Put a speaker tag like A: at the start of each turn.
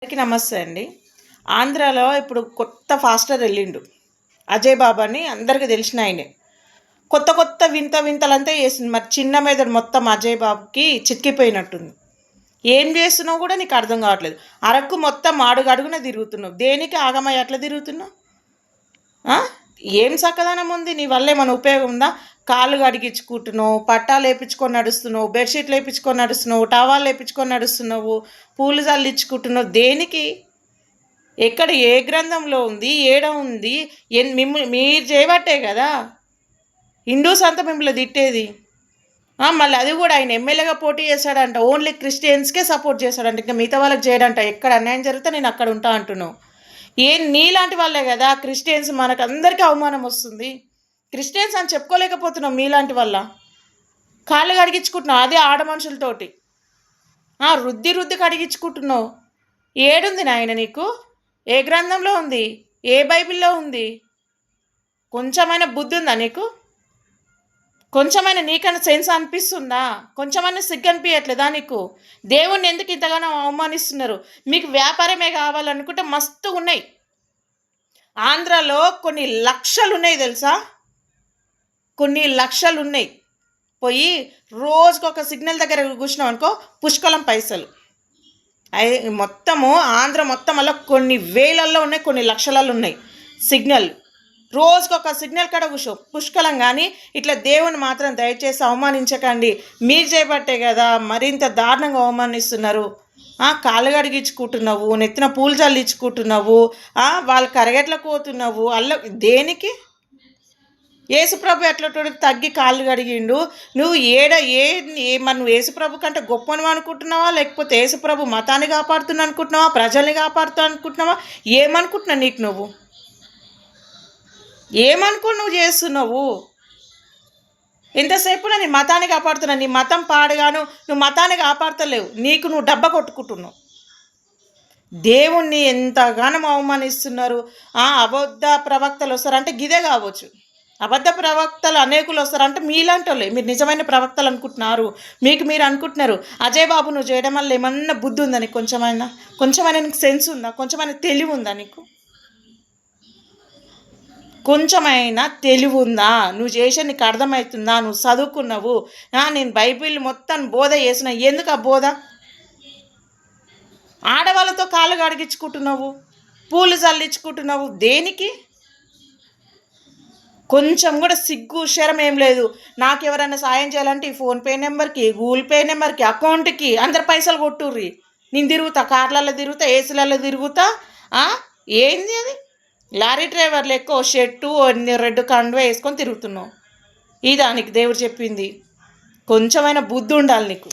A: అందరికీ నమస్తే అండి. ఆంధ్రాలో ఇప్పుడు కొత్త ఫాస్టర్ వెళ్ళిండు. అజయ్ బాబు అని అందరికీ తెలిసిన ఆయనే. కొత్త కొత్త వింత వింతలంతా చేసింది. మరి చిన్న మెదడు మొత్తం అజయ్ బాబుకి చిక్కిపోయినట్టుంది. ఏం చేస్తున్నావు కూడా నీకు అర్థం కావట్లేదు. అరకు మొత్తం అడుగడుగున తిరుగుతున్నావు. దేనికి ఆగమయ్య అట్లా తిరుగుతున్నావు? ఏం చక్కదనం ఉంది నీ వల్ల? ఏమైనా ఉపయోగం ఉందా? కాళ్ళు కడిగించుకుంటున్నావు, పట్టాలు వేయించుకొని నడుస్తున్నావు, బెడ్షీట్లు వేయించుకొని నడుస్తున్నావు, టవాళ్ళు వేయించుకొని నడుస్తున్నావు, పూలు చల్లించుకుంటున్నావు. దేనికి? ఎక్కడ ఏ గ్రంథంలో ఉంది? ఏడ ఉంది? మీరు చేయబట్టే కదా హిందూస్ అంతా మిమ్మల్ని తిట్టేది. మళ్ళీ అది కూడా ఆయన ఎమ్మెల్యేగా పోటీ చేశాడంట. ఓన్లీ క్రిస్టియన్స్కే సపోర్ట్ చేశాడంట, ఇంకా మిగతా వాళ్ళకి చేయడంట. ఎక్కడ అన్యాయం జరిగితే నేను అక్కడ ఉంటా అంటున్నావు. నీలాంటి వాళ్ళే కదా క్రిస్టియన్స్, మనకు అందరికీ అవమానం వస్తుంది. క్రిస్టియన్స్ అని చెప్పుకోలేకపోతున్నాం మీలాంటి వల్ల. కాళ్ళు కడిగించుకుంటున్నావు, అదే ఆడ మనుషులతోటి రుద్ది రుద్ది కడిగించుకుంటున్నావు. ఏడుంది నాయన నీకు? ఏ గ్రంథంలో ఉంది? ఏ బైబిల్లో ఉంది? కొంచెమైనా బుద్ధి ఉందా నీకు? కొంచెమైనా నీకన్నా సెన్స్ అనిపిస్తుందా? కొంచెమైనా సిగ్గు అనిపించట్లేదా నీకు? దేవుణ్ణి ఎందుకు ఇంతగానో అవమానిస్తున్నారు? మీకు వ్యాపారమే కావాలనుకుంటే మస్తు ఉన్నాయి. ఆంధ్రాలో కొన్ని లక్షలు ఉన్నాయి తెలుసా? కొన్ని లక్షలు ఉన్నాయి. పోయి రోజుకు ఒక సిగ్నల్ దగ్గర కూర్చున్నాం అనుకో, పుష్కలం పైసలు. మొత్తము ఆంధ్ర మొత్తం అలా కొన్ని వేలల్లో ఉన్నాయి, కొన్ని లక్షలలో ఉన్నాయి సిగ్నల్. రోజుకొక సిగ్నల్ కాడ కూర్చో, పుష్కలం. కానీ ఇట్లా దేవుని మాత్రం దయచేసి అవమానించకండి. మీరు చేయబట్టే కదా మరింత దారుణంగా అవమానిస్తున్నారు. కాళ్ళు కడిగించుకుంటున్నావు, నెత్తిన పూలు చల్లించుకుంటున్నావు, వాళ్ళు కరగట్లకు పోతున్నావు. దేనికి? యేసుప్రభు ఎట్లా తగ్గి కాళ్ళు కడిగిండు. నువ్వు మరి నువ్వు యేసుప్రభు కంటే గొప్పను అనుకుంటున్నావా? లేకపోతే యేసుప్రభు మతాన్ని కాపాడుతున్నా అనుకుంటున్నావా? ప్రజల్ని కాపాడుతూ అనుకుంటున్నావా? ఏమనుకుంటున్నావు? నీకు నువ్వు ఏమనుకో నువ్వు చేస్తున్నావు? ఎంతసేపు నీ మతాన్ని కాపాడుతున్నావు. నీ మతం పాడుగాను, నువ్వు మతాన్ని కాపాడుతలేవు. నీకు నువ్వు డబ్బ కొట్టుకుంటున్నావు. దేవుణ్ణి ఎంతగానో అవమానిస్తున్నారు. అబద్ధ ప్రవక్తలు వస్తారంటే గిదే కావచ్చు. అబద్ధ ప్రవక్తలు అనేకులు వస్తారంటే మీలాంటి వాళ్ళే. మీరు నిజమైన ప్రవక్తలు అనుకుంటున్నారు. మీకు మీరు అనుకుంటున్నారు. అజయ్ బాబు నువ్వు చేయడం వల్ల ఏమన్నా బుద్ధి ఉందా నీకు? కొంచెమైనా నీకు సెన్స్ ఉందా? కొంచెమైనా తెలివి ఉందా నీకు? కొంచెమైనా తెలివి ఉందా? నువ్వు చేసే నీకు అర్థమవుతుందా? నువ్వు చదువుకున్నావు. నేను బైబిల్ మొత్తం బోధ చేసిన. ఎందుకు ఆ బోధ? ఆడవాళ్ళతో కాళ్ళు కడిగించుకుంటున్నావు, పూలు చల్లించుకుంటున్నావు. దేనికి? కొంచెం కూడా సిగ్గు శరం ఏం లేదు. నాకు ఎవరైనా సాయం చేయాలంటే ఈ ఫోన్పే నెంబర్కి, గూగుల్ పే నెంబర్కి, అకౌంట్కి అందరు పైసలు కొట్టుర్రి. నేను తిరుగుతా, కార్లలో తిరుగుతా, ఏసీలలో తిరుగుతా. ఏంది అది? లారీ డ్రైవర్లు ఎక్కువ షర్టు రెడ్ కండువా వేసుకొని తిరుగుతున్నావు. ఇదా నీకు దేవుడు చెప్పింది? కొంచెమైనా బుద్ధి ఉండాలి నీకు.